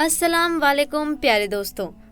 अस्सलाम वालेकुम प्यारे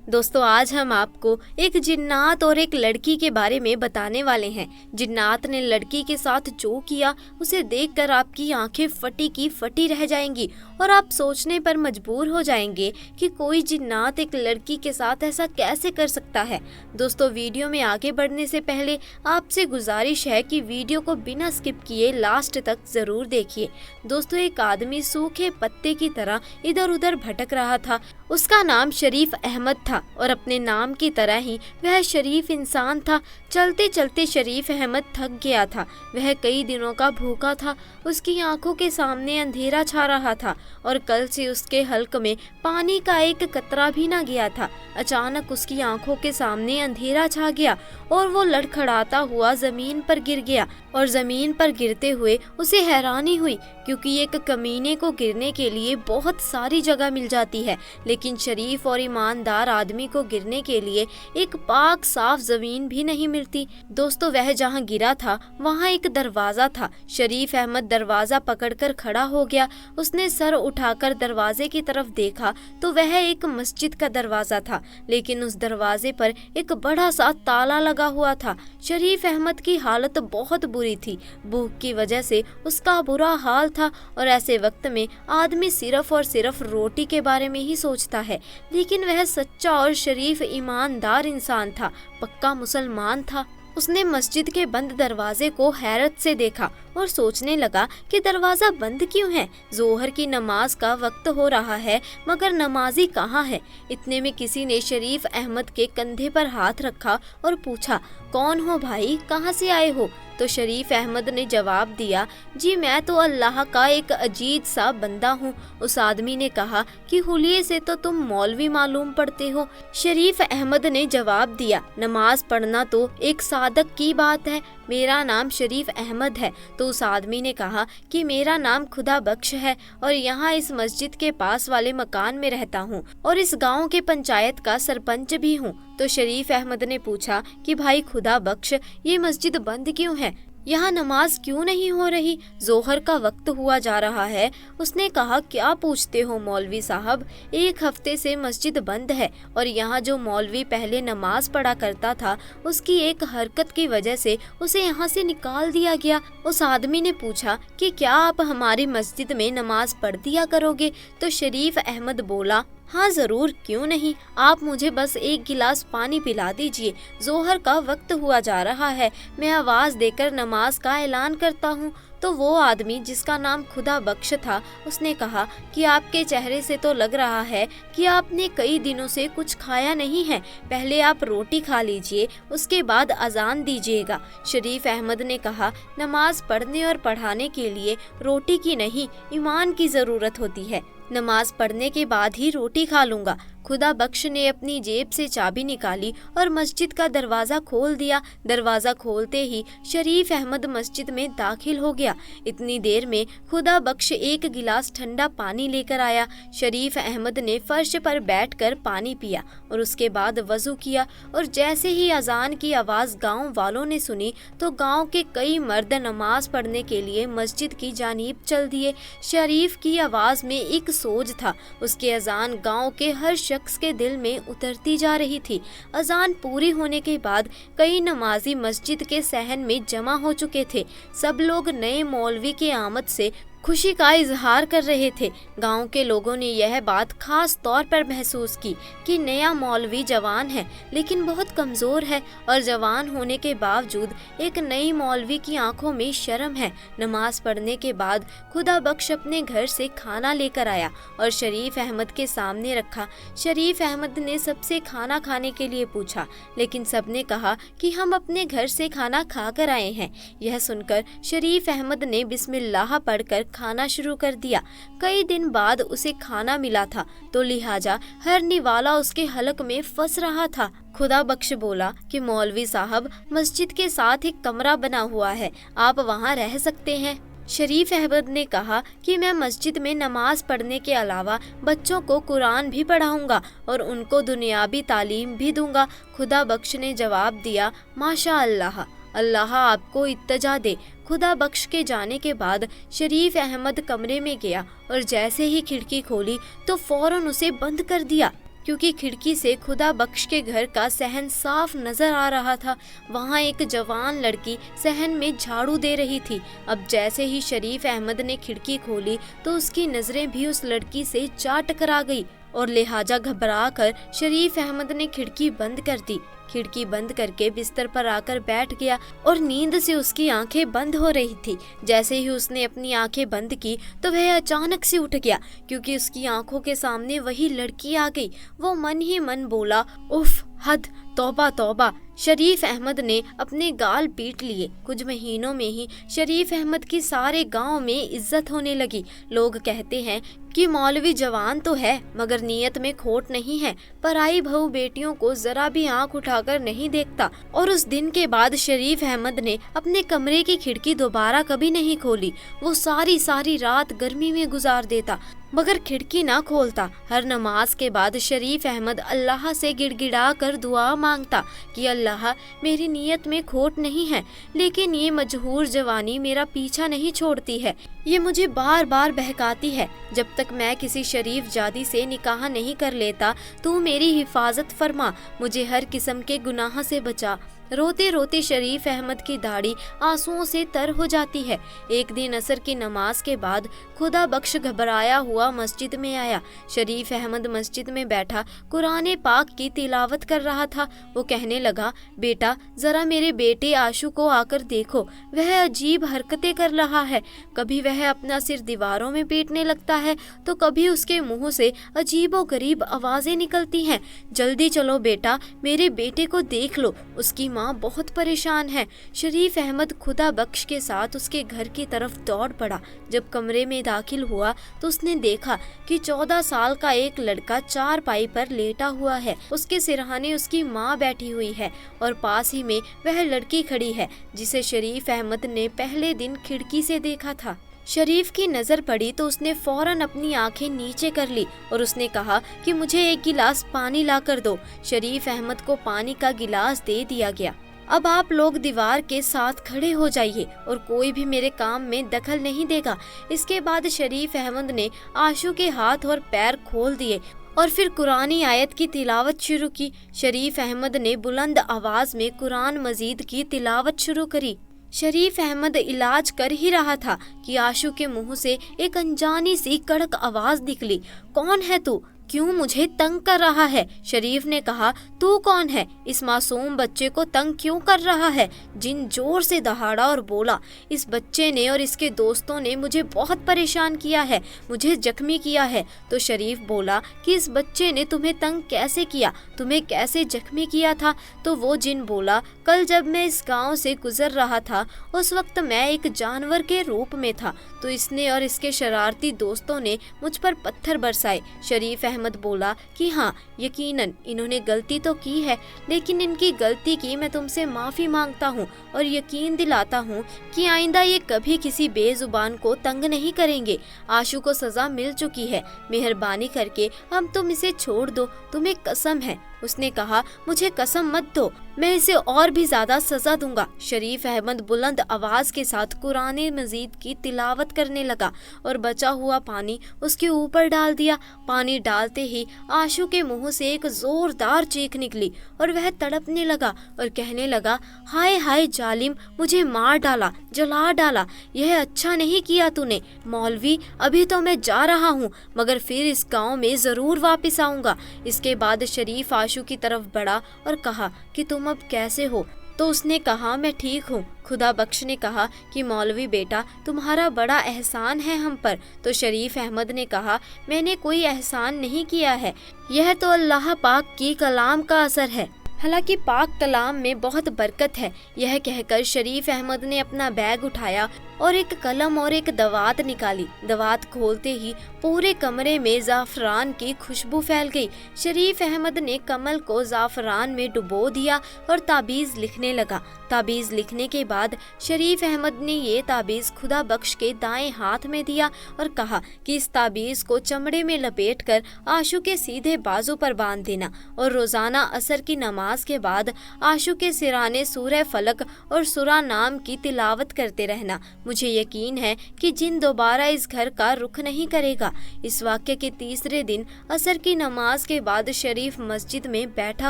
दोस्तों आज हम आपको एक जिन्नात और एक लड़की के बारे में बताने वाले हैं। जिन्नात ने लड़की के साथ जो किया उसे देखकर आपकी आंखें फटी की फटी रह जाएंगी और आप सोचने पर मजबूर हो जाएंगे कि कोई जिन्नात एक लड़की के साथ ऐसा कैसे कर सकता है। दोस्तों वीडियो में आगे बढ़ने से पहले आपसे गुजारिश है कि वीडियो को बिना स्किप किए लास्ट तक जरूर देखिए। दोस्तों एक आदमी सूखे पत्ते की तरह इधर उधर भटक रहा था। उसका नाम शरीफ अहमद था और अपने नाम की तरह ही वह शरीफ इंसान था। चलते चलते शरीफ अहमद थक गया था। वह कई दिनों का भूखा था। उसकी आंखों के सामने अंधेरा छा रहा था और कल से उसके हल्क में पानी का एक कतरा भी ना गया था। अचानक उसकी आंखों के सामने अंधेरा छा गया और वो लड़खड़ाता हुआ जमीन पर गिर गया और जमीन पर गिरते हुए उसे हैरानी हुई क्योंकि एक कमीने को गिरने के लिए बहुत सारी जगह मिल जाती है, लेकिन शरीफ और ईमानदार आदमी को गिरने के लिए एक पाक साफ जमीन भी नहीं मिलती। दोस्तों वह जहाँ गिरा था वहाँ एक दरवाजा था। शरीफ अहमद दरवाजा पकड़कर खड़ा हो गया। उसने सर उठाकर दरवाजे की तरफ देखा तो वह एक मस्जिद का दरवाजा था, लेकिन उस दरवाजे पर एक बड़ा सा ताला लगा हुआ था। शरीफ अहमद की हालत बहुत बुरी थी। भूख की वजह से उसका बुरा हाल था और ऐसे वक्त में आदमी सिर्फ और सिर्फ रोटी के बारे में ही सोचता है। लेकिन वह सच्चा और शरीफ ईमानदार इंसान था, पक्का मुसलमान था। उसने मस्जिद के बंद दरवाजे को हैरत से देखा और सोचने लगा कि दरवाजा बंद क्यों है। जोहर की नमाज का वक्त हो रहा है मगर नमाजी कहाँ है। इतने में किसी ने शरीफ अहमद के कंधे पर हाथ रखा और पूछा, कौन हो भाई, कहाँ से आए हो? तो शरीफ अहमद ने जवाब दिया, जी मैं तो अल्लाह का एक अजीज सा बंदा हूँ। उस आदमी ने कहा कि हुलिये से तो तुम मौलवी मालूम पड़ते हो। शरीफ अहमद ने जवाब दिया, नमाज पढ़ना तो एक सादक की बात है, मेरा नाम शरीफ अहमद है। तो उस आदमी ने कहा कि मेरा नाम खुदा बख्श है और यहाँ इस मस्जिद के पास वाले मकान में रहता हूँ और इस गांव के पंचायत का सरपंच भी हूँ। तो शरीफ अहमद ने पूछा कि भाई खुदा बख्श, ये मस्जिद बंद क्यों है, यहाँ नमाज क्यों नहीं हो रही? जोहर का वक्त हुआ जा रहा है। उसने कहा, क्या पूछते हो मौलवी साहब, एक हफ्ते से मस्जिद बंद है और यहाँ जो मौलवी पहले नमाज पढ़ा करता था उसकी एक हरकत की वजह से उसे यहाँ से निकाल दिया गया। उस आदमी ने पूछा कि क्या आप हमारी मस्जिद में नमाज पढ़ दिया करोगे? तो शरीफ अहमद बोला, हाँ जरूर, क्यों नहीं, आप मुझे बस एक गिलास पानी पिला दीजिए। जोहर का वक्त हुआ जा रहा है, मैं आवाज देकर नमाज का ऐलान करता हूँ। तो वो आदमी जिसका नाम खुदा बख्श था उसने कहा कि आपके चेहरे से तो लग रहा है कि आपने कई दिनों से कुछ खाया नहीं है, पहले आप रोटी खा लीजिए, उसके बाद अजान दीजिएगा। शरीफ अहमद ने कहा, नमाज पढ़ने और पढ़ाने के लिए रोटी की नहीं, ईमान की ज़रूरत होती है, नमाज पढ़ने के बाद ही रोटी खा लूँगा। खुदा बख्श ने अपनी जेब से चाबी निकाली और मस्जिद का दरवाज़ा खोल दिया। दरवाज़ा खोलते ही शरीफ अहमद मस्जिद में दाखिल हो गया। इतनी देर में खुदा बख्श एक गिलास ठंडा पानी लेकर आया। शरीफ अहमद ने फर्श पर बैठकर पानी पिया और उसके बाद वज़ू किया और जैसे ही अजान की आवाज़ गाँव वालों ने सुनी तो गाँव के कई मर्द नमाज पढ़ने के लिए मस्जिद की जानिब चल दिए। शरीफ की आवाज़ में एक सोज था। उसके अजान गाँव के हर शख्स के दिल में उतरती जा रही थी। अजान पूरी होने के बाद कई नमाजी मस्जिद के सहन में जमा हो चुके थे। सब लोग नए मौलवी के आमद से खुशी का इजहार कर रहे थे। गांव के लोगों ने यह बात खास तौर पर महसूस की कि नया मौलवी जवान है लेकिन बहुत कमज़ोर है और जवान होने के बावजूद एक नई मौलवी की आंखों में शर्म है। नमाज पढ़ने के बाद खुदा बख्श अपने घर से खाना लेकर आया और शरीफ अहमद के सामने रखा। शरीफ अहमद ने सबसे खाना खाने के लिए पूछा लेकिन सबने कहा कि हम अपने घर से खाना खा कर आए हैं। यह सुनकर शरीफ अहमद ने बिस्मिल्लाह पढ़कर खाना शुरू कर दिया। कई दिन बाद उसे खाना मिला था तो लिहाजा हर निवाला उसके हलक में फंस रहा था। खुदा बख्श बोला कि मौलवी साहब, मस्जिद के साथ एक कमरा बना हुआ है, आप वहाँ रह सकते हैं। शरीफ अहमद ने कहा कि मैं मस्जिद में नमाज पढ़ने के अलावा बच्चों को कुरान भी पढ़ाऊंगा और उनको दुनियावी तालीम भी दूंगा। खुदा बख्श ने जवाब दिया, माशा अल्लाह, अल्लाह आपको इत्तजा दे। خدا بخش کے جانے کے بعد شریف احمد کمرے میں گیا اور جیسے ہی کھڑکی کھولی تو فوراً اسے بند کر دیا، کیونکہ کھڑکی سے خدا بخش کے گھر کا صحن صاف نظر آ رہا تھا۔ وہاں ایک جوان لڑکی صحن میں جھاڑو دے رہی تھی۔ اب جیسے ہی شریف احمد نے کھڑکی کھولی تو اس کی نظریں بھی اس لڑکی سے جا ٹکرا گئی اور لہٰذا گھبرا کر شریف احمد نے کھڑکی بند کر دی۔ کھڑکی بند کر کے بستر پر آ کر بیٹھ گیا اور نیند سے اس کی آنکھیں بند ہو رہی تھی۔ جیسے ہی اس نے اپنی آنکھیں بند کی تو وہ اچانک سے اٹھ گیا، کیونکہ اس کی آنکھوں کے سامنے وہی لڑکی آ گئی۔ وہ من ہی من بولا، اف، حد، توبہ توبہ۔ شریف احمد نے اپنے گال پیٹ لیے۔ کچھ مہینوں میں ہی شریف احمد کی سارے گاؤں میں عزت ہونے لگی۔ لوگ کہتے ہیں کہ مولوی جوان تو ہے مگر نیت میں کھوٹ نہیں ہے، پرائی بہو بیٹیوں کو ذرا بھی آنکھ اٹھا کر نہیں دیکھتا۔ اور اس دن کے بعد شریف احمد نے اپنے کمرے کی کھڑکی دوبارہ کبھی نہیں کھولی۔ وہ ساری رات گرمی میں گزار دیتا مگر کھڑکی نہ کھولتا۔ ہر نماز کے بعد شریف احمد اللہ سے گڑ گڑا کر دعا مانگتا کہ اللہ، میری نیت میں کھوٹ نہیں ہے، لیکن یہ مجہور جوانی میرا پیچھا نہیں چھوڑتی ہے، یہ مجھے بار بار بہکاتی ہے۔ جب تک میں کسی شریف جادی سے نکاح نہیں کر لیتا تو میری حفاظت فرما، مجھے ہر قسم کے گناہ سے بچا۔ روتے روتے شریف احمد کی داڑھی آنسوؤں سے تر ہو جاتی ہے۔ ایک دن عصر کی نماز کے بعد خدا بخش گھبرایا ہوا مسجد میں آیا۔ شریف احمد مسجد میں بیٹھا قرآن پاک کی تلاوت کر رہا تھا۔ وہ کہنے لگا، بیٹا ذرا میرے بیٹے آشو کو آ کر دیکھو، وہ عجیب حرکتیں کر رہا ہے، کبھی وہ اپنا سر دیواروں میں پیٹنے لگتا ہے تو کبھی اس کے منہ سے عجیب و غریب آوازیں نکلتی ہیں، جلدی چلو بیٹا میرے بیٹے کو دیکھ لو، اس کی ماں بہت پریشان ہے۔ شریف احمد خدا بخش کے ساتھ اس کے گھر کی طرف دوڑ پڑا۔ جب کمرے میں داخل ہوا تو اس نے دیکھا کہ 14 سال کا ایک لڑکا چارپائی پر لیٹا ہوا ہے، اس کے سرہانے اس کی ماں بیٹھی ہوئی ہے اور پاس ہی میں وہ لڑکی کھڑی ہے جسے شریف احمد نے پہلے دن کھڑکی سے دیکھا تھا۔ شریف کی نظر پڑی تو اس نے فوراً اپنی آنکھیں نیچے کر لی اور اس نے کہا کہ مجھے ایک گلاس پانی لا کر دو۔ شریف احمد کو پانی کا گلاس دے دیا گیا۔ اب آپ لوگ دیوار کے ساتھ کھڑے ہو جائیے اور کوئی بھی میرے کام میں دخل نہیں دے گا۔ اس کے بعد شریف احمد نے آشو کے ہاتھ اور پیر کھول دیے اور پھر قرآنی آیت کی تلاوت شروع کی۔ شریف احمد نے بلند آواز میں قرآن مجید کی تلاوت شروع کری۔ شریف احمد علاج کر ہی رہا تھا کہ آشو کے منہ سے ایک انجانی سی کڑک آواز نکلی، کون ہے تو؟ کیوں مجھے تنگ کر رہا ہے؟ شریف نے کہا، تو کون ہے؟ اس معصوم بچے کو تنگ کیوں کر رہا ہے؟ جن زور سے دہاڑا اور بولا، اس بچے نے اور اس کے دوستوں نے مجھے بہت پریشان کیا ہے، مجھے زخمی کیا ہے۔ تو شریف بولا کہ اس بچے نے تمہیں تنگ کیسے کیا، تمہیں کیسے زخمی کیا تھا؟ تو وہ جن بولا، کل جب میں اس گاؤں سے گزر رہا تھا اس وقت میں ایک جانور کے روپ میں تھا، تو اس نے اور اس کے شرارتی دوستوں نے مجھ پر پتھر برسائے۔ شریف احمد بولا کہ ہاں یقیناً انہوں نے غلطی تو کی ہے، لیکن ان کی غلطی کی میں تم سے معافی مانگتا ہوں اور یقین دلاتا ہوں کہ آئندہ یہ کبھی کسی بے زبان کو تنگ نہیں کریں گے۔ آشو کو سزا مل چکی ہے، مہربانی کر کے اب تم اسے چھوڑ دو، تمہیں قسم ہے۔ اس نے کہا، مجھے قسم مت دو، میں اسے اور بھی زیادہ سزا دوں گا۔ شریف احمد بلند آواز کے ساتھ قرآن مجید کی تلاوت کرنے لگا اور بچا ہوا پانی اس کے اوپر ڈال دیا۔ پانی ڈالتے ہی آشو کے منہ سے ایک زوردار چیخ نکلی اور وہ تڑپنے لگا اور کہنے لگا، ہائے ہائے ظالم، مجھے مار ڈالا، جلا ڈالا، یہ اچھا نہیں کیا تو نے۔ مولوی، ابھی تو میں جا رہا ہوں مگر پھر اس گاؤں میں ضرور واپس آؤں گا۔ اس کے بعد شریف آشو کی طرف بڑھا اور کہا کہ تم اب کیسے ہو؟ تو اس نے کہا، میں ٹھیک ہوں۔ خدا بخش نے کہا کہ مولوی بیٹا، تمہارا بڑا احسان ہے ہم پر۔ تو شریف احمد نے کہا، میں نے کوئی احسان نہیں کیا ہے، یہ تو اللہ پاک کی کلام کا اثر ہے، حالانکہ پاک کلام میں بہت برکت ہے۔ یہ کہہ کر شریف احمد نے اپنا بیگ اٹھایا और एक कलम और एक दवात निकाली। दवात खोलते ही पूरे कमरे में ज़ाफ़रान की खुशबू फैल गई। शरीफ अहमद ने कमल को ज़ाफ़रान में डुबो दिया और ताबीज़ लिखने लगा। ताबीज़ लिखने के बाद शरीफ अहमद ने ये ताबीज़ खुदा बख्श के दाएं हाथ में दिया और कहा कि इस ताबीज़ को चमड़े में लपेटकर आशू के सीधे बाजू पर बांध देना और रोज़ाना असर की नमाज के बाद आशू के सिराने सूरह फलक और सूरा नाम की तिलावत करते रहना। मुझे यकीन है कि जिन दोबारा इस घर का रुख नहीं करेगा। इस वाक़े के तीसरे दिन असर की नमाज के बाद शरीफ मस्जिद में बैठा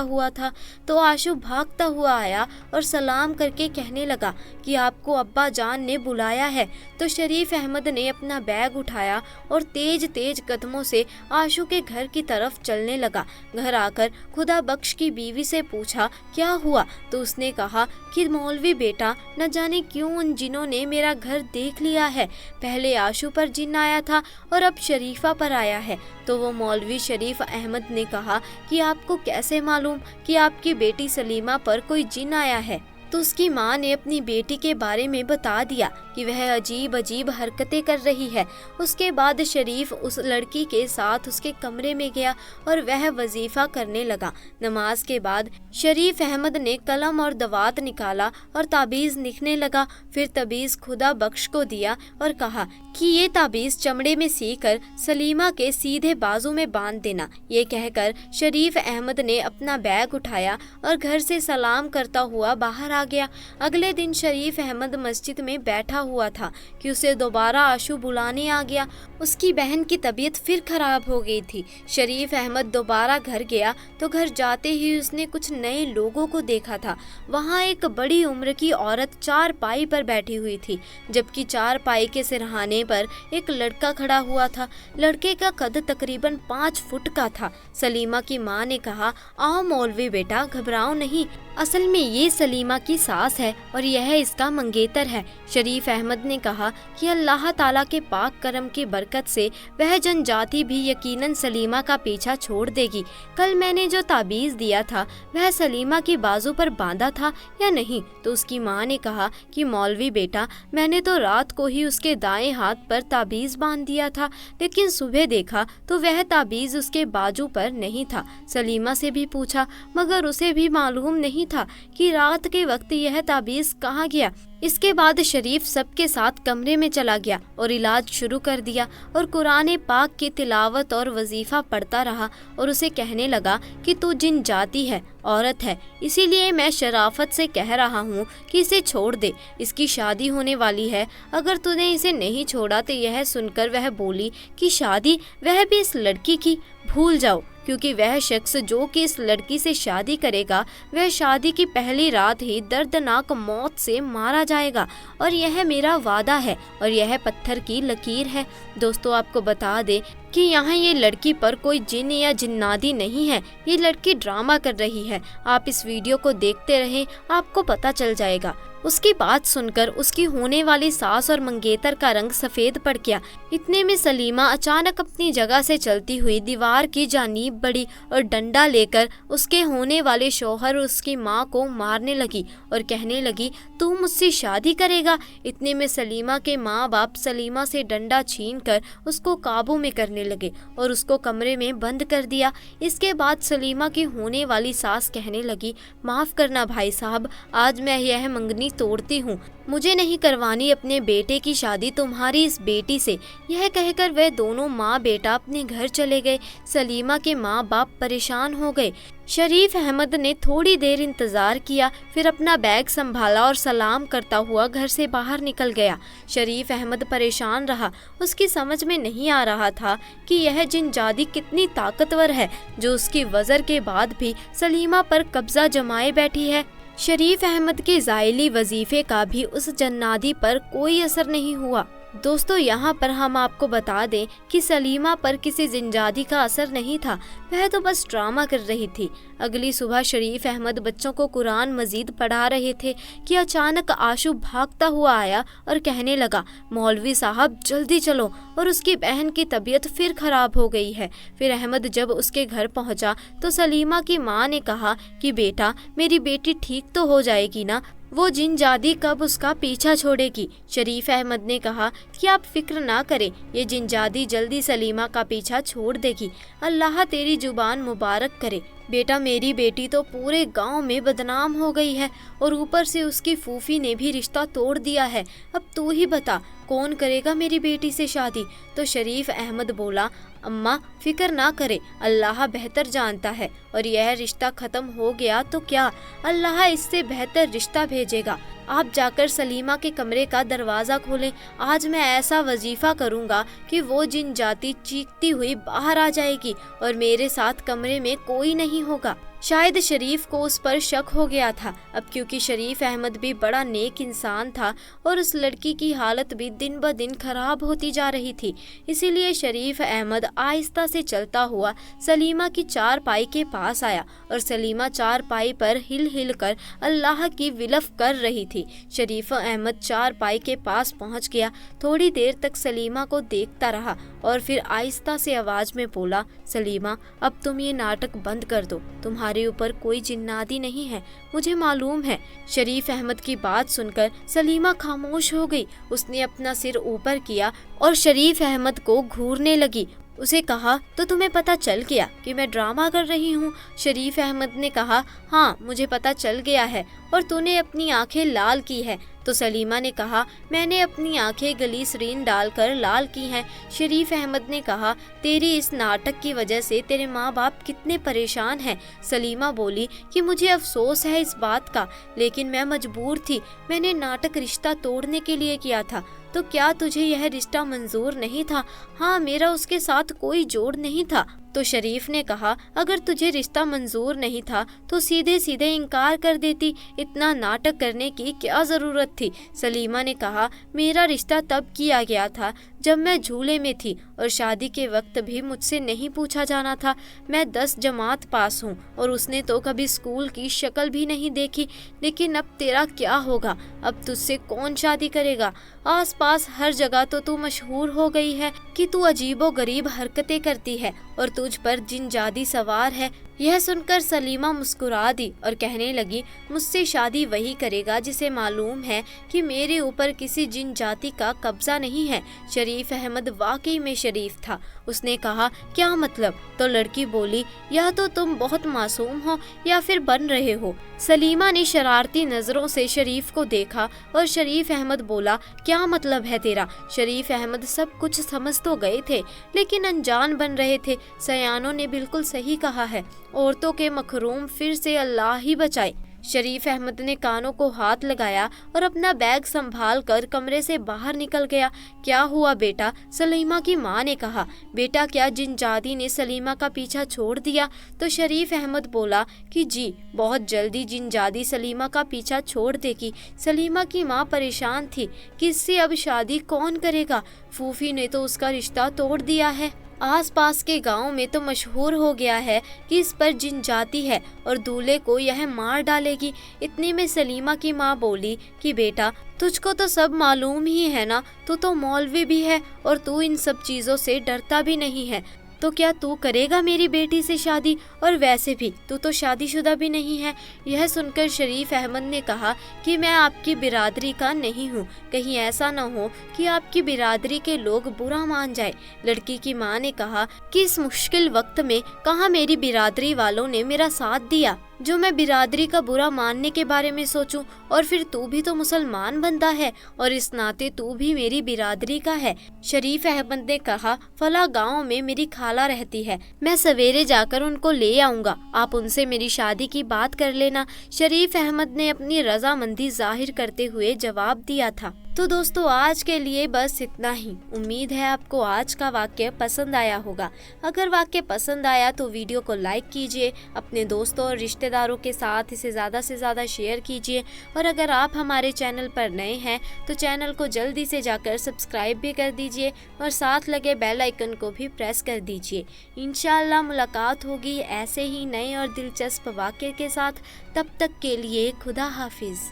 हुआ था तो आशू भागता हुआ आया और सलाम करके कहने लगा कि आपको अब्बा जान ने बुलाया है। तो शरीफ अहमद ने अपना बैग उठाया और तेज तेज कदमों से आशू के घर की तरफ चलने लगा। घर आकर खुदा बख्श की बीवी से पूछा क्या हुआ, तो उसने कहा कि मौलवी बेटा, न जाने क्यों उन जिनों ने मेरा घर देख लिया है। पहले आशू पर जिन आया था और अब शरीफा पर आया है। तो वो मौलवी शरीफ अहमद ने कहा कि आपको कैसे मालूम कि आपकी बेटी सलीमा पर कोई जिन आया है। तो उसकी माँ ने अपनी बेटी के बारे में बता दिया कि वह अजीब अजीब हरकतें कर रही है। उसके बाद शरीफ उस लड़की के साथ उसके कमरे में गया और वह वजीफा करने लगा। नमाज के बाद शरीफ अहमद ने कलम और दवात निकाला और ताबीज़ लिखने लगा। फिर ताबीज़ खुदा बख्श को दिया और कहा कि ये ताबीज़ चमड़े में सीकर सलीमा के सीधे बाजू में बांध देना। ये कहकर शरीफ अहमद ने अपना बैग उठाया और घर से सलाम करता हुआ बाहर आ गया। अगले दिन शरीफ अहमद मस्जिद में बैठा हुआ था कि उसे दोबारा आशू बुलाने आ गया। उसकी बहन की तबीयत फिर खराब हो गई थी। शरीफ अहमद दोबारा घर गया तो घर जाते ही उसने कुछ नए लोगों को देखा था। वहाँ एक बड़ी उम्र की औरत चारपाई पर बैठी हुई थी, जबकि चारपाई के सिरहाने पर एक लड़का खड़ा हुआ था। लड़के का कद तकरीबन 5 फुट का था। सलीमा की माँ ने कहा, आओ मौलवी बेटा, घबराओ नहीं, असल में ये सलीमा की सास है और यह इसका मंगेतर है। शरीफ अहमद ने कहा कि अल्लाह ताला के पाक करम की बरकत से वह जनजाति भी यकीनन सलीमा का पीछा छोड़ देगी। कल मैंने जो ताबीज़ दिया था वह सलीमा की बाजू पर बांधा था या नहीं? तो उसकी माँ ने कहा कि मौलवी बेटा, मैंने तो रात को ही उसके दाएं हाथ पर ताबीज़ बांध दिया था, लेकिन सुबह देखा तो वह ताबीज़ उसके बाजू पर नहीं था। सलीमा से भी पूछा मगर उसे भी मालूम नहीं था कि रात के वक्त यह ताबीज़ कहाँ गया। इसके बाद शरीफ सबके साथ कमरे में चला गया और इलाज शुरू कर दिया और कुरान पाक की तिलावत और वजीफा पढ़ता रहा और उसे कहने लगा कि तू जिन जाति है, औरत है, इसीलिए मैं शराफत से कह रहा हूँ कि इसे छोड़ दे, इसकी शादी होने वाली है। अगर तूने इसे नहीं छोड़ा तो यह सुनकर वह बोली कि शादी, वह भी इस लड़की की, भूल जाओ, क्योंकि वह शख्स जो कि इस लड़की से शादी करेगा वह शादी की पहली रात ही दर्दनाक मौत से मारा जाएगा और यह मेरा वादा है और यह पत्थर की लकीर है। दोस्तों, आपको बता दें कि यहाँ ये लड़की पर कोई जिन या जिन्नादी नहीं है, ये लड़की ड्रामा कर रही है। आप इस वीडियो को देखते रहें, आपको पता चल जाएगा। उसकी बात सुनकर उसकी होने वाली सास और मंगेतर का रंग सफ़ेद पड़ गया। इतने में सलीमा अचानक अपनी जगह से चलती हुई दीवार की जानीब बढ़ी और डंडा लेकर उसके होने वाले शौहर उसकी माँ को मारने लगी और कहने लगी, तू मुझसे शादी करेगा? इतने में सलीमा के माँ बाप सलीमा से डंडा छीनकर उसको काबू में करने लगे और उसको कमरे में बंद कर दिया। इसके बाद सलीमा की होने वाली सास कहने लगी, माफ़ करना भाई साहब, आज मैं यह मंगनी तोड़ती हूँ, मुझे नहीं करवानी अपने बेटे की शादी तुम्हारी इस बेटी से। यह कहकर वह दोनों माँ बेटा अपने घर चले गए। सलीमा के माँ बाप परेशान हो गए। शरीफ अहमद ने थोड़ी देर इंतज़ार किया, फिर अपना बैग संभाला और सलाम करता हुआ घर से बाहर निकल गया। शरीफ अहमद परेशान रहा। उसकी समझ में नहीं आ रहा था कि यह जिनजादी कितनी ताकतवर है जो उसकी वज़र के बाद भी सलीमा पर कब्जा जमाए बैठी है। शरीफ अहमद के ज़ाइली वजीफे का भी उस जन्नादी पर कोई असर नहीं हुआ। दोस्तों, यहाँ पर हम आपको बता दें कि सलीमा पर किसी जिनजादी का असर नहीं था, वह तो बस ड्रामा कर रही थी। अगली सुबह शरीफ अहमद बच्चों को कुरान मजीद पढ़ा रहे थे कि अचानक आशू भागता हुआ आया और कहने लगा, मौलवी साहब जल्दी चलो, और उसकी बहन की तबीयत फिर खराब हो गई है। फिर अहमद जब उसके घर पहुँचा तो सलीमा की माँ ने कहा कि बेटा, मेरी बेटी ठीक तो हो जाएगी ना? वो जिन जादी कब उसका पीछा छोड़ेगी। शरीफ अहमद ने कहा कि आप फिक्र ना करें, ये जिन जादी जल्दी सलीमा का पीछा छोड़ देगी। अल्लाह तेरी जुबान मुबारक करे। बेटा, मेरी बेटी तो पूरे गांव में बदनाम हो गई है और ऊपर से उसकी फूफी ने भी रिश्ता तोड़ दिया है। अब तू ही बता, कौन करेगा मेरी बेटी से शादी? तो शरीफ अहमद बोला, अम्मा फिक्र ना करे, अल्लाह बेहतर जानता है, और यह रिश्ता ख़त्म हो गया तो क्या, अल्लाह इससे बेहतर रिश्ता भेजेगा। आप जाकर सलीमा के कमरे का दरवाज़ा खोलें। आज मैं ऐसा वजीफ़ा करूँगा कि वो जिन जाती चीखती हुई बाहर आ जाएगी और मेरे साथ कमरे में कोई नहीं होगा। शायद शरीफ को उस पर शक हो गया था। अब क्योंकि शरीफ अहमद भी बड़ा नेक इंसान था और उस लड़की की हालत भी दिन ब दिन खराब होती जा रही थी, इसीलिए शरीफ अहमद आहिस्ता से चलता हुआ सलीमा की चारपाई के पास आया और सलीमा चारपाई पर हिल हिल कर अल्लाह की विलफ कर रही थी। शरीफ अहमद चारपाई के पास पहुंच गया, थोड़ी देर तक सलीमा को देखता रहा और फिर आहिस्ता से आवाज़ में बोला, सलीमा अब तुम ये नाटक बंद कर दो, तुम्हारे ऊपर कोई जिन्नाती नहीं है, मुझे मालूम है। शरीफ अहमद की बात सुनकर सलीमा खामोश हो गई। उसने अपना सिर ऊपर किया और शरीफ अहमद को घूरने लगी। उसे कहा, तो तुम्हें पता चल गया कि मैं ड्रामा कर रही हूँ? शरीफ अहमद ने कहा, हाँ मुझे पता चल गया है, और तूने अपनी आंखें लाल की है। तो सलीमा ने कहा, मैंने अपनी आंखें ग्लिसरीन डालकर लाल की हैं। शरीफ अहमद ने कहा, तेरी इस नाटक की वजह से तेरे माँ बाप कितने परेशान हैं। सलीमा बोली कि मुझे अफसोस है इस बात का, लेकिन मैं मजबूर थी, मैंने नाटक रिश्ता तोड़ने के लिए किया था। तो क्या तुझे यह रिश्ता मंजूर नहीं था? हाँ, मेरा उसके साथ कोई जोड़ नहीं था। तो शरीफ ने कहा, अगर तुझे रिश्ता मंजूर नहीं था तो सीधे सीधे इनकार कर देती, इतना नाटक करने की क्या ज़रूरत थी? सलीमा ने कहा, मेरा रिश्ता तब किया गया था जब मैं झूले में थी और शादी के वक्त भी मुझसे नहीं पूछा जाना था। मैं 10 जमात पास हूँ और उसने तो कभी स्कूल की शक्ल भी नहीं देखी। लेकिन अब तेरा क्या होगा? अब तुझसे कौन शादी करेगा? आसपास हर जगह तो तू मशहूर हो गई है कि तू अजीबो गरीब हरकतें करती है और तुझ पर जिन जादी सवार है। यह सुनकर सलीमा मुस्कुरा दी और कहने लगी, मुझसे शादी वही करेगा जिसे मालूम है कि मेरे ऊपर किसी जिन जाति का कब्जा नहीं है। शरीफ अहमद वाकई में शरीफ था। उसने कहा, क्या मतलब? तो लड़की बोली, या तो तुम बहुत मासूम हो या फिर बन रहे हो। सलीमा ने शरारती नज़रों से शरीफ को देखा और शरीफ अहमद बोला, क्या मतलब है तेरा? शरीफ अहमद सब कुछ समझ तो गए थे लेकिन अनजान बन रहे थे। सयानों ने बिल्कुल सही कहा है, औरतों के मखरूम फिर से अल्लाह ही बचाए। शरीफ अहमद ने कानों को हाथ लगाया और अपना बैग संभाल कर कमरे से बाहर निकल गया। क्या हुआ बेटा? सलीमा की माँ ने कहा। बेटा, क्या जिन जादी ने सलीमा का पीछा छोड़ दिया? तो शरीफ अहमद बोला कि जी, बहुत जल्दी जिन जादी सलीमा का पीछा छोड़ देगी। सलीमा की माँ परेशान थी कि इससे अब शादी कौन करेगा, फूफी ने तो उसका रिश्ता तोड़ दिया है। आसपास के गांव में तो मशहूर हो गया है कि इस पर जिन जाती है और दूल्हे को यह मार डालेगी। इतने में सलीमा की माँ बोली कि बेटा, तुझको तो सब मालूम ही है ना, तू तो मौलवी भी है और तू इन सब चीज़ों से डरता भी नहीं है, तो क्या तू करेगा मेरी बेटी से शादी? और वैसे भी तू तो शादीशुदा भी नहीं है। यह सुनकर शरीफ अहमद ने कहा कि मैं आपकी बिरादरी का नहीं हूँ, कहीं ऐसा न हो कि आपकी बिरादरी के लोग बुरा मान जाए। लड़की की माँ ने कहा कि इस मुश्किल वक्त में कहाँ मेरी बिरादरी वालों ने मेरा साथ दिया जो मैं बिरादरी का बुरा मानने के बारे में सोचूं। और फिर तू भी तो मुसलमान बंदा है और इस नाते तू भी मेरी बिरादरी का है। शरीफ अहमद ने कहा, फला गांव में मेरी खाला रहती है, मैं सवेरे जाकर उनको ले आऊंगा, आप उनसे मेरी शादी की बात कर लेना। शरीफ अहमद ने अपनी रजामंदी जाहिर करते हुए जवाब दिया था। तो दोस्तों, आज के लिए बस इतना ही। उम्मीद है आपको आज का वाक्य पसंद आया होगा। अगर वाक्य पसंद आया तो वीडियो को लाइक कीजिए, अपने दोस्तों और रिश्तेदारों के साथ इसे ज़्यादा से ज़्यादा शेयर कीजिए, और अगर आप हमारे चैनल पर नए हैं तो चैनल को जल्दी से जाकर सब्सक्राइब भी कर दीजिए और साथ लगे बेल आइकन को भी प्रेस कर दीजिए। इंशाअल्लाह मुलाकात होगी ऐसे ही नए और दिलचस्प वाक्य के साथ। तब तक के लिए खुदा हाफिज़।